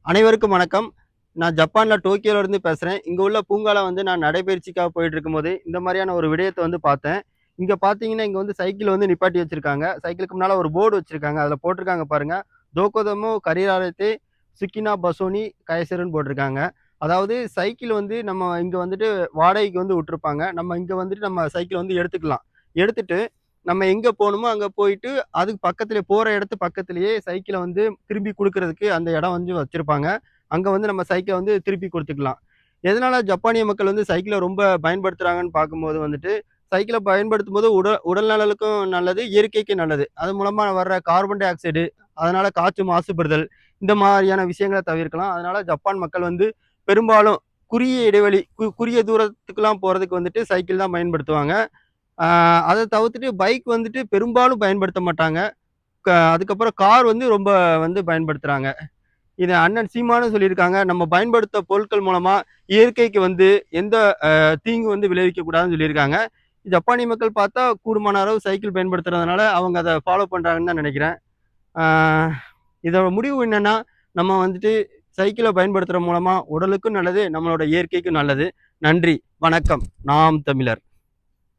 அனைவருக்கும் வணக்கம். நான் ஜப்பான்ல டோக்கியோல இருந்து பேசுறேன். இங்க உள்ள பூங்கால நான் நடைப்பயிற்சிக்காக போயிட்டு இருக்கும்போது, இந்த மாரியான ஒரு விடயத்த பார்த்தேன். இங்க பார்த்தீங்கன்னா, இங்க சைக்கிள் நிப்பாட்டி வச்சிருக்காங்க. சைக்கிளுக்கு முன்னால ஒரு போர்டு வச்சிருக்காங்க. அதுல போட்டிருக்காங்க பாருங்க. "டோகோதோமோ கரிராரதே சுகினா பசோனி கயசருன்னு போட்டிருக்காங்க. அதாவது சைக்கிள் நம்ம இங்க வாடகைக்கு விட்டுருப்பாங்க. நம்ம இங்க நம்ம சைக்கிள் எடுத்துக்கலாம். எடுத்துட்டு நம்ம எங்க போணுமோ அங்க போயிட்டு, அதுக்கு பக்கத்திலே போற இடத்து பக்கத்திலேயே சைக்கிள திரும்பி குடுக்குறதுக்கு அந்த இடம் வச்சிருப்பாங்க. அங்க நம்ம சைக்கிள திருப்பி குடுத்துக்கலாம். எதனால ஜப்பானிய மக்கள் சைக்கிள ரொம்ப பயன்படுத்துறாங்கன்னு பார்க்கும்போது சைக்கிள பயன்படுத்தும்போது உடல் நலனுக்கும் நல்லது, இயற்கைக்கு நல்லது. அது மூலமா வர்ற கார்பன் டை ஆக்சைடு, அதனால காற்று மாசுபடுதல், இந்த மாரியான விஷயங்கள தவிர்க்கலாம். அதனால ஜப்பான் மக்கள் பெரும்பாலும் குறுகிய இடைவெளி, குறுகிய தூரத்துக்குலாம் போறதுக்கு சைக்கிள் தான் பயன்படுத்துவாங்க. ஆ அத தவிர்த்துட்டு பைக் பெரும்பாலும் பயன்படுத்த மாட்டாங்க. அதுக்கப்புறம் கார் ரொம்ப பயன்படுத்துறாங்க. இத அண்ணன் சீமானும் சொல்லியிருக்காங்க. நம்ம பயன்படுத்த பொருட்கள் மூலமா இயற்கைக்கு எந்த தீங்கு விளைவிக்கக் கூடாதுன்னு சொல்லியிருக்காங்க. ஜப்பானிய மக்கள் பார்த்தா கூடுமான அளவு சைக்கிள் பயன்படுத்துறதுனால, அவங்க அத ஃபாலோ பண்றாங்கன்னு தான் நெனைக்கிறேன். ஆ இதோட முடிவு என்னன்னா, நம்ம சைக்கிள பயன்படுத்துறது மூலமா உடலுக்கும் நல்லது, நம்மளோட இயற்கைக்கும் நல்லது. நன்றி, வணக்கம். நாம் தமிழர்.